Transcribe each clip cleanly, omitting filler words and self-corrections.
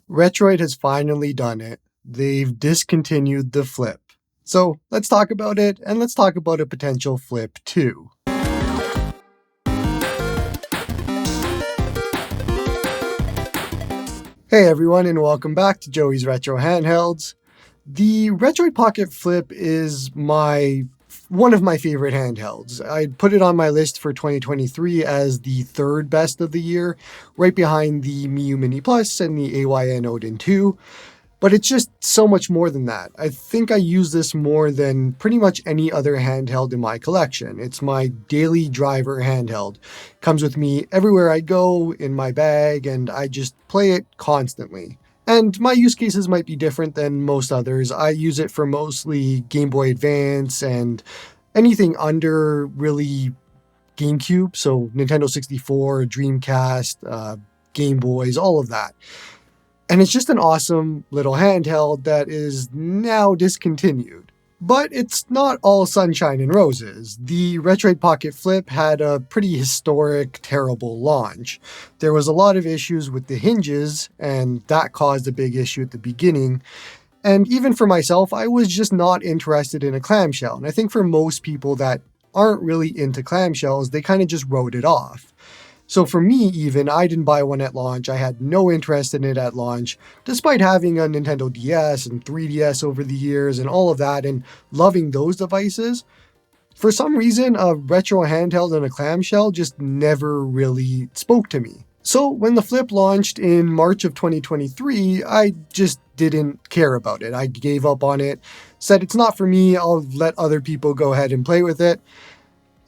Retroid has finally done it. They've discontinued the Flip. So let's talk about it, and let's talk about a potential Flip too. Hey everyone, and welcome back to Joey's Retro Handhelds. The Retroid Pocket Flip is one of my favorite handhelds. I'd put it on my list for 2023 as the third best of the year, right behind the Miu Mini Plus and the AYN Odin 2. But it's just so much more than that. I think I use this more than pretty much any other handheld in my collection. It's my daily driver handheld. Comes with me everywhere I go, in my bag, and I just play it constantly. And my use cases might be different than most others. I use it for mostly Game Boy Advance and anything under really GameCube, so Nintendo 64, Dreamcast, Game Boys, all of that. And it's just an awesome little handheld that is now discontinued. But it's not all sunshine and roses. The Retroid Pocket Flip had a pretty historic, terrible launch. There was a lot of issues with the hinges, and that caused a big issue at the beginning. And even for myself, I was just not interested in a clamshell. And I think for most people that aren't really into clamshells, they kind of just wrote it off. So for me even, I didn't buy one at launch. I had no interest in it at launch, despite having a Nintendo DS and 3DS over the years and all of that and loving those devices. For some reason, a retro handheld and a clamshell just never really spoke to me. So when the Flip launched in March of 2023, I just didn't care about it. I gave up on it, said it's not for me, I'll let other people go ahead and play with it.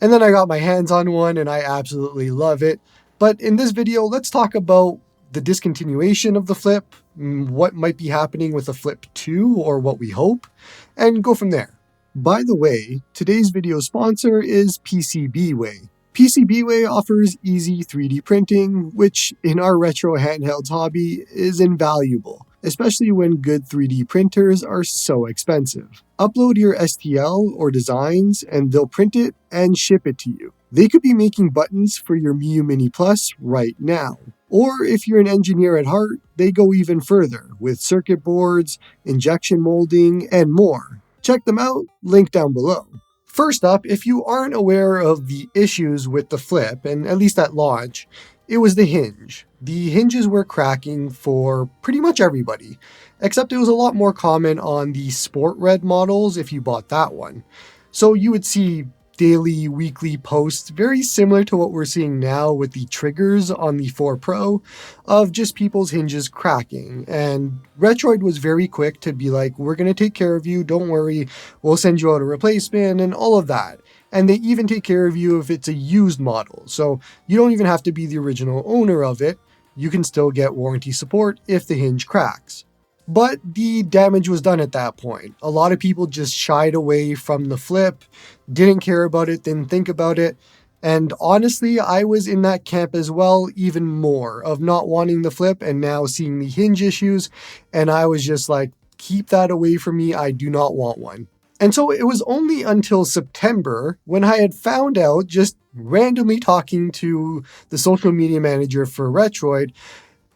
And then I got my hands on one and I absolutely love it. But in this video, let's talk about the discontinuation of the Flip, what might be happening with the Flip 2 or what we hope, and go from there. By the way, today's video sponsor is PCBWay. PCBWay offers easy 3D printing, which in our retro handhelds hobby is invaluable, especially when good 3D printers are so expensive. Upload your STL or designs and they'll print it and ship it to you. They could be making buttons for your Miu Mini Plus right now. Or if you're an engineer at heart, they go even further with circuit boards, injection molding, and more. Check them out, link down below. First up, if you aren't aware of the issues with the Flip, and at least at launch, it was the hinge. The hinges were cracking for pretty much everybody, except it was a lot more common on the Sport Red models if you bought that one. So you would see daily, weekly posts, very similar to what we're seeing now with the triggers on the 4 Pro, of just people's hinges cracking. And Retroid was very quick to be like, we're going to take care of you, don't worry, we'll send you out a replacement and all of that. And they even take care of you if it's a used model. So you don't even have to be the original owner of it. You can still get warranty support if the hinge cracks. But the damage was done at that point. A lot of people just shied away from the Flip, didn't care about it, didn't think about it. And honestly, I was in that camp as well, even more, of not wanting the Flip and now seeing the hinge issues. And I was just like, keep that away from me, I do not want one. And so it was only until September when I had found out, just randomly talking to the social media manager for Retroid,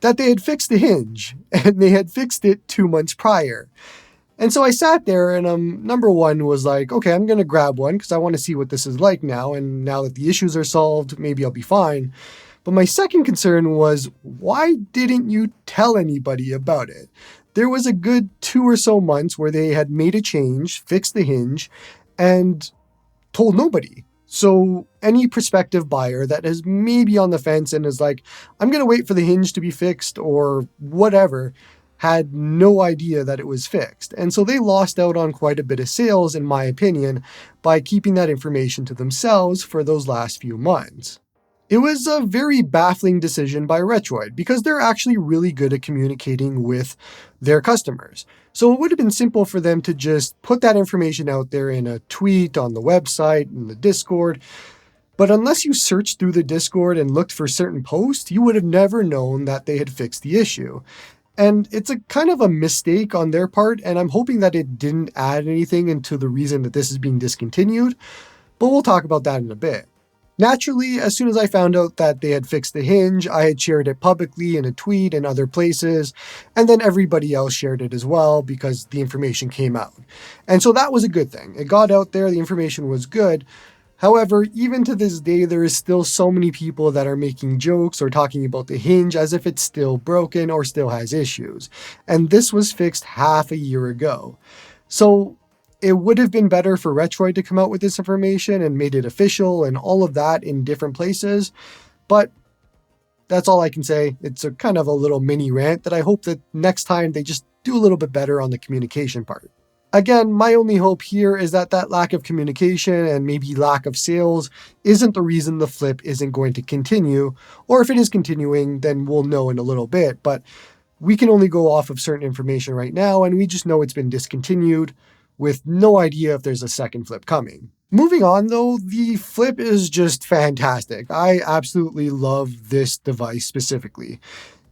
that they had fixed the hinge, and they had fixed it 2 months prior. And so I sat there and number one was like, okay, I'm going to grab one because I want to see what this is like now. And now that the issues are solved, maybe I'll be fine. But my second concern was, why didn't you tell anybody about it? There was a good 2 or so months where they had made a change, fixed the hinge, and told nobody. So any prospective buyer that is maybe on the fence and is like, I'm going to wait for the hinge to be fixed or whatever, had no idea that it was fixed. And so they lost out on quite a bit of sales, in my opinion, by keeping that information to themselves for those last few months. It was a very baffling decision by Retroid because they're actually really good at communicating with their customers. So it would have been simple for them to just put that information out there in a tweet, on the website, in the Discord. But unless you searched through the Discord and looked for certain posts, you would have never known that they had fixed the issue. And it's a kind of a mistake on their part, and I'm hoping that it didn't add anything into the reason that this is being discontinued, but we'll talk about that in a bit. Naturally, as soon as I found out that they had fixed the hinge, I had shared it publicly in a tweet and other places, and then everybody else shared it as well because the information came out. And so that was a good thing. It got out there, the information was good. However, even to this day, there is still so many people that are making jokes or talking about the hinge as if it's still broken or still has issues. And this was fixed half a year ago. So it would have been better for Retroid to come out with this information and made it official and all of that in different places. But that's all I can say. It's a kind of a little mini rant that I hope that next time they just do a little bit better on the communication part. Again, my only hope here is that that lack of communication and maybe lack of sales isn't the reason the flip isn't going to continue. Or if it is continuing, then we'll know in a little bit. But we can only go off of certain information right now, and we just know it's been discontinued with no idea if there's a second flip coming. Moving on though, the flip is just fantastic. I absolutely love this device specifically.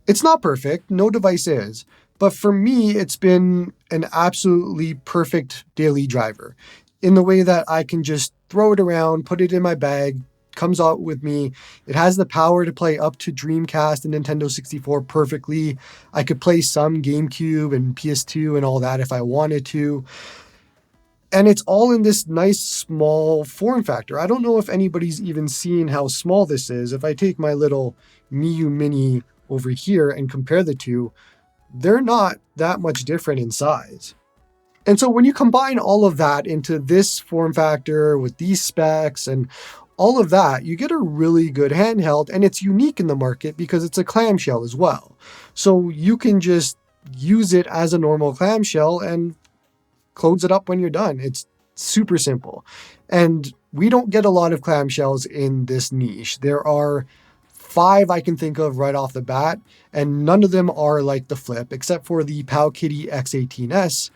It's not perfect, no device is, but for me, it's been an absolutely perfect daily driver in the way that I can just throw it around, put it in my bag, comes out with me. It has the power to play up to Dreamcast and Nintendo 64 perfectly. I could play some GameCube and PS2 and all that if I wanted to. And it's all in this nice small form factor. I don't know if anybody's even seen how small this is. If I take my little Miu Mini over here and compare the two, they're not that much different in size. And so when you combine all of that into this form factor with these specs and all of that, you get a really good handheld, and it's unique in the market because it's a clamshell as well. So you can just use it as a normal clamshell and close it up when you're done. It's super simple. And we don't get a lot of clamshells in this niche. There are 5 I can think of right off the bat, and none of them are like the flip, except for the Powkiddy X18S,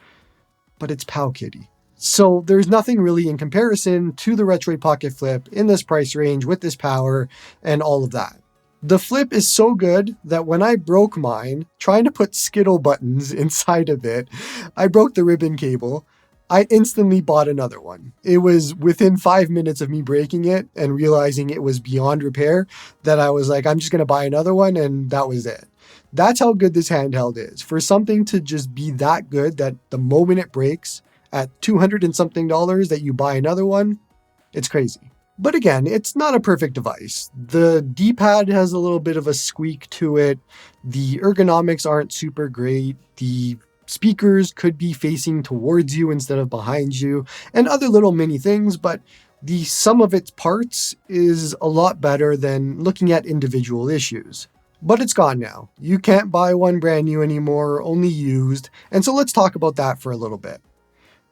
but it's Powkiddy. So there's nothing really in comparison to the Retroid Pocket Flip in this price range with this power and all of that. The flip is so good that when I broke mine, trying to put Skittle buttons inside of it, I broke the ribbon cable. I instantly bought another one. It was within 5 minutes of me breaking it and realizing it was beyond repair that I was like, I'm just going to buy another one, and that was it. That's how good this handheld is. For something to just be that good that the moment it breaks at $200 and something that you buy another one, it's crazy. But again, it's not a perfect device. The D-pad has a little bit of a squeak to it. The ergonomics aren't super great. The speakers could be facing towards you instead of behind you, and other little mini things, but the sum of its parts is a lot better than looking at individual issues. But it's gone now. You can't buy one brand new anymore, only used, and so let's talk about that for a little bit.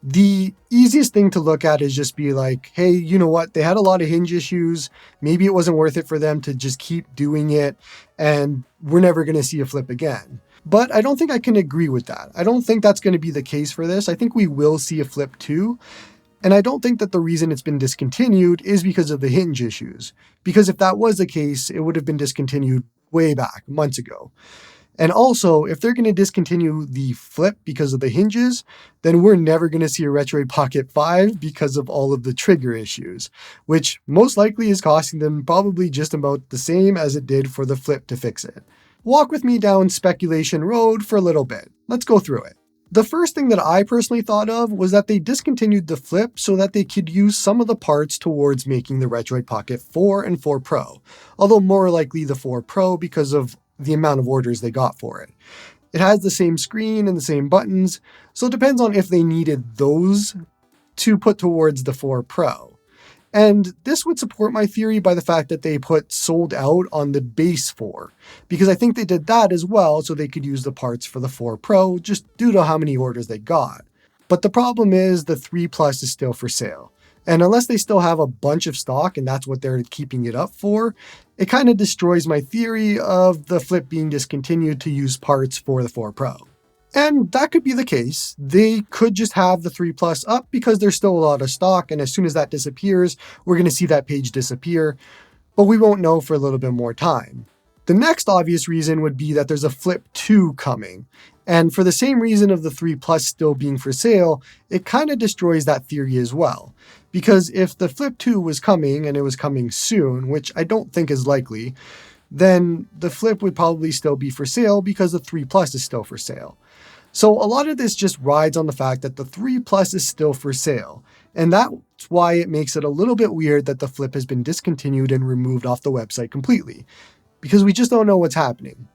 The easiest thing to look at is just be like, hey, you know what? They had a lot of hinge issues. Maybe it wasn't worth it for them to just keep doing it, and we're never going to see a flip again. But I don't think I can agree with that. I don't think that's going to be the case for this. I think we will see a flip too. And I don't think that the reason it's been discontinued is because of the hinge issues. Because if that was the case, it would have been discontinued way back, months ago. And also, if they're going to discontinue the flip because of the hinges, then we're never going to see a Retroid Pocket 5 because of all of the trigger issues, which most likely is costing them probably just about the same as it did for the flip to fix it. Walk with me down speculation road for a little bit. Let's go through it. The first thing that I personally thought of was that they discontinued the flip so that they could use some of the parts towards making the Retroid Pocket 4 and 4 Pro, although more likely the 4 Pro because of the amount of orders they got for it. It has the same screen and the same buttons, so it depends on if they needed those to put towards the 4 Pro. And this would support my theory by the fact that they put sold out on the base 4, because I think they did that as well so they could use the parts for the 4 Pro just due to how many orders they got. But the problem is the 3 Plus is still for sale. And unless they still have a bunch of stock and that's what they're keeping it up for, it kind of destroys my theory of the flip being discontinued to use parts for the 4 Pro. And that could be the case. They could just have the 3 Plus up because there's still a lot of stock, and as soon as that disappears, we're going to see that page disappear, but we won't know for a little bit more time. The next obvious reason would be that there's a Flip 2 coming. And for the same reason of the 3 Plus still being for sale, it kind of destroys that theory as well. Because if the Flip 2 was coming and it was coming soon, which I don't think is likely, then the Flip would probably still be for sale because the 3 Plus is still for sale. So a lot of this just rides on the fact that the 3 Plus is still for sale. And that's why it makes it a little bit weird that the Flip has been discontinued and removed off the website completely, because we just don't know what's happening.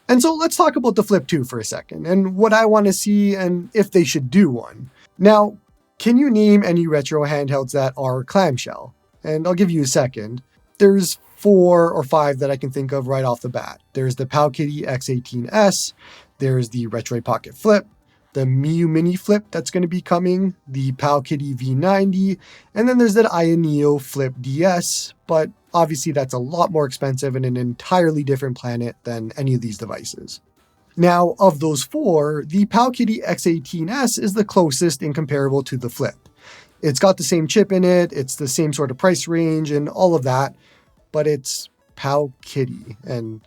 And so let's talk about the Flip 2 for a second, and what I want to see and if they should do one. Now, can you name any retro handhelds that are clamshell? And I'll give you a second. There's 4 or 5 that I can think of right off the bat. There's the Powkiddy X18S, there's the Retroid Pocket Flip, the Miu Mini Flip that's going to be coming, the Powkiddy V90, and then there's that Ayaneo Flip DS, but obviously that's a lot more expensive and an entirely different planet than any of these devices. Now, of those 4, the Powkiddy X18S is the closest and comparable to the Flip. It's got the same chip in it, it's the same sort of price range and all of that, but it's Powkiddy, and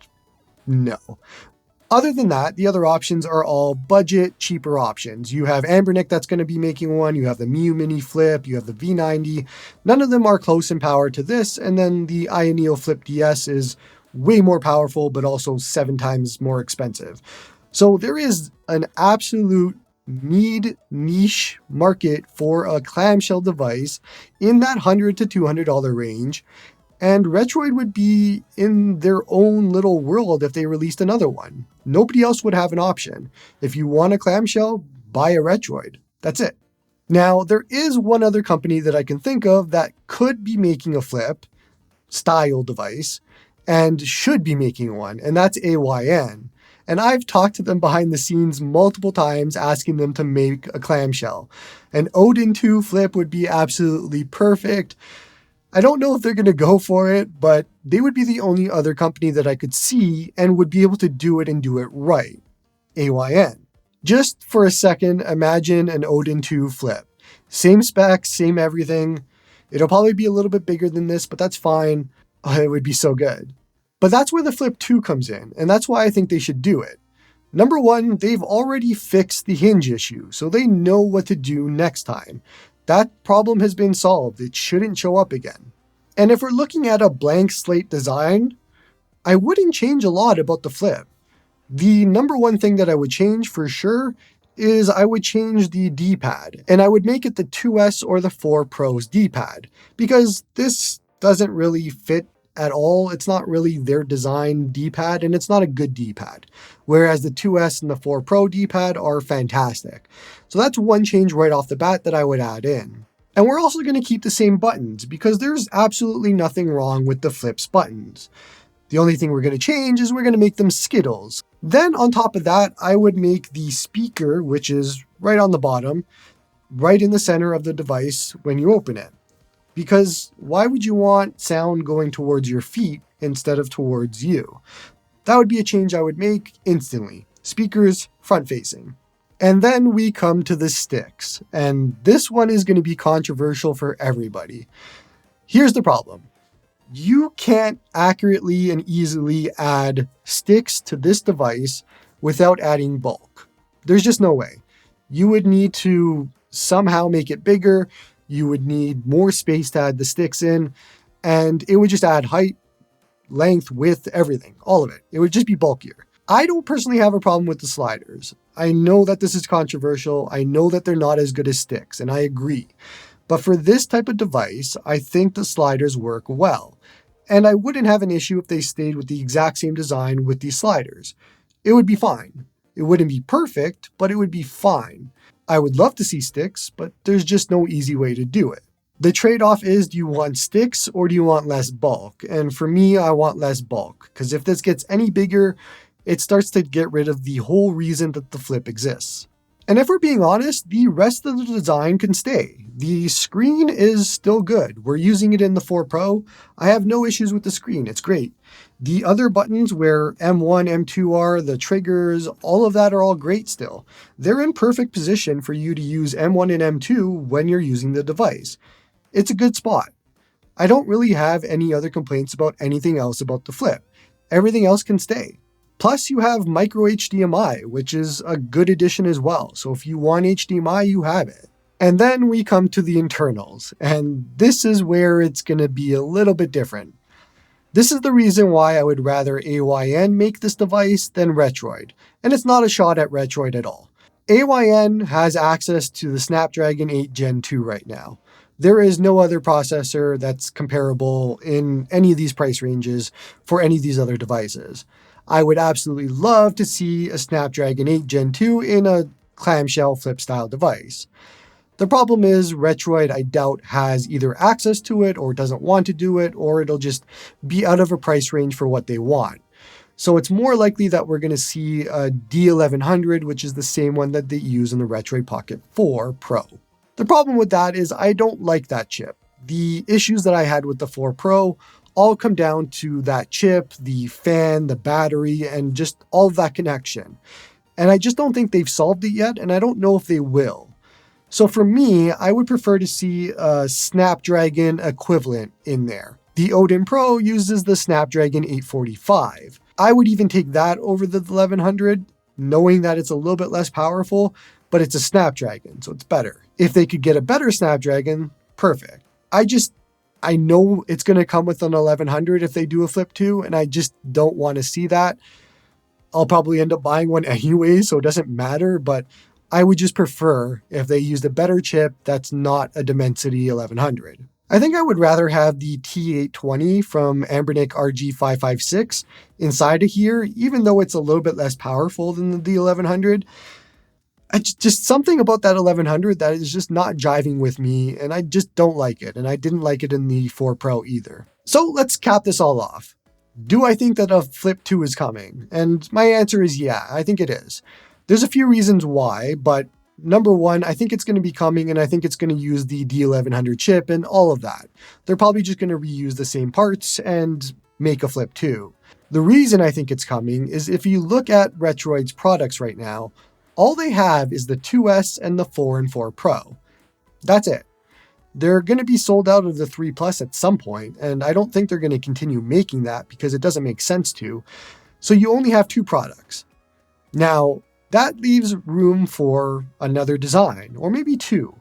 no. Other than that, the other options are all budget, cheaper options. You have Ambernick that's going to be making one, you have the Miu Mini Flip, you have the V90. None of them are close in power to this, and then the Ayaneo Flip DS is way more powerful, but also 7 times more expensive. So there is an absolute niche market for a clamshell device in that $100 to $200 range. And Retroid would be in their own little world if they released another one. Nobody else would have an option. If you want a clamshell, buy a Retroid. That's it. Now, there is one other company that I can think of that could be making a Flip style device and should be making one, and that's AYN. And I've talked to them behind the scenes multiple times asking them to make a clamshell. An Odin 2 Flip would be absolutely perfect. I don't know if they're going to go for it, but they would be the only other company that I could see and would be able to do it and do it right. AYN. Just for a second, imagine an Odin 2 Flip. Same specs, same everything. It'll probably be a little bit bigger than this, but that's fine. It would be so good. But that's where the Flip 2 comes in, and that's why I think they should do it. Number one, they've already fixed the hinge issue, so they know what to do next time. That problem has been solved. It shouldn't show up again. And if we're looking at a blank slate design, I wouldn't change a lot about the Flip. The number one thing that I would change for sure is I would change the D-pad, and I would make it the 2S or the 4 Pro's D-pad, because this doesn't really fit at all. It's not really their design D-pad, and it's not a good D-pad, whereas the 2S and the 4 Pro D-pad are fantastic. So that's one change right off the bat that I would add in. And we're also going to keep the same buttons, because there's absolutely nothing wrong with the Flip's buttons. The only thing we're going to change is we're going to make them Skittles. Then on top of that, I would make the speaker, which is right on the bottom, right in the center of the device when you open it. Because why would you want sound going towards your feet instead of towards you? That would be a change I would make instantly. Speakers front facing. And then we come to the sticks. And this one is going to be controversial for everybody. Here's the problem. You can't accurately and easily add sticks to this device without adding bulk. There's just no way. You would need to somehow make it bigger. You would need more space to add the sticks in, and it would just add height, length, width, everything, all of it. It would just be bulkier. I don't personally have a problem with the sliders. I know that this is controversial. I know that they're not as good as sticks, and I agree. But for this type of device, I think the sliders work well. And I wouldn't have an issue if they stayed with the exact same design with these sliders. It would be fine. It wouldn't be perfect, but it would be fine. I would love to see sticks, but there's just no easy way to do it. The trade-off is, do you want sticks or do you want less bulk? And for me, I want less bulk, because if this gets any bigger, it starts to get rid of the whole reason that the Flip exists. And if we're being honest, the rest of the design can stay. The screen is still good. We're using it in the 4 Pro. I have no issues with the screen. It's great. The other buttons where M1, M2 are, the triggers, all of that are all great still. They're in perfect position for you to use M1 and M2 when you're using the device. It's a good spot. I don't really have any other complaints about anything else about the Flip. Everything else can stay. Plus, you have micro HDMI, which is a good addition as well. So if you want HDMI, you have it. And then we come to the internals, and this is where it's going to be a little bit different. This is the reason why I would rather AYN make this device than Retroid, and it's not a shot at Retroid at all. AYN has access to the Snapdragon 8 Gen 2 right now. There is no other processor that's comparable in any of these price ranges for any of these other devices. I would absolutely love to see a Snapdragon 8 Gen 2 in a clamshell flip style device. The problem is Retroid, I doubt, has either access to it or doesn't want to do it, or it'll just be out of a price range for what they want. So it's more likely that we're going to see a D1100, which is the same one that they use in the Retroid Pocket 4 Pro. The problem with that is I don't like that chip. The issues that I had with the 4 Pro all come down to that chip, the fan, the battery, and just all of that connection. And I just don't think they've solved it yet, and I don't know if they will. So for me, I would prefer to see a Snapdragon equivalent in there. The Odin Pro uses the Snapdragon 845. I would even take that over the 1100, knowing that it's a little bit less powerful, but it's a Snapdragon, so it's better. If they could get a better Snapdragon, perfect. I know it's going to come with an 1100 if they do a Flip 2, and I just don't want to see that. I'll probably end up buying one anyway, so it doesn't matter, but I would just prefer if they used a better chip that's not a Dimensity 1100. I think I would rather have the T820 from Anbernic RG556 inside of here, even though it's a little bit less powerful than the 1100. Just something about that 1100 that is just not jiving with me, and I just don't like it, and I didn't like it in the 4 Pro either. So let's cap this all off. Do I think that a Flip 2 is coming? And my answer is yeah, I think it is. There's a few reasons why, but number one, I think it's going to be coming, and I think it's going to use the D1100 chip and all of that. They're probably just going to reuse the same parts and make a Flip 2. The reason I think it's coming is if you look at Retroid's products right now, all they have is the 2S and the 4 and 4 Pro. That's it. They're going to be sold out of the 3 Plus at some point, and I don't think they're going to continue making that because it doesn't make sense to. So you only have 2 products. Now, that leaves room for another design, or maybe 2.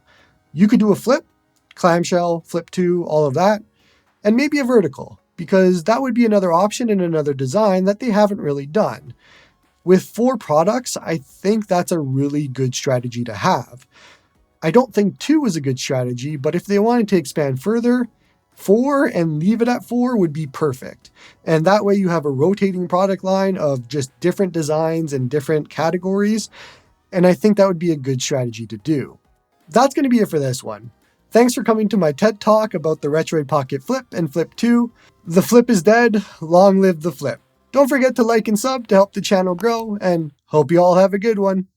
You could do a flip, clamshell, Flip 2, all of that, and maybe a vertical, because that would be another option in another design that they haven't really done. With 4 products, I think that's a really good strategy to have. I don't think 2 is a good strategy, but if they wanted to expand further, 4 and leave it at 4 would be perfect. And that way you have a rotating product line of just different designs and different categories. And I think that would be a good strategy to do. That's going to be it for this one. Thanks for coming to my TED Talk about the Retroid Pocket Flip and Flip 2. The flip is dead. Long live the flip. Don't forget to like and sub to help the channel grow, and hope you all have a good one.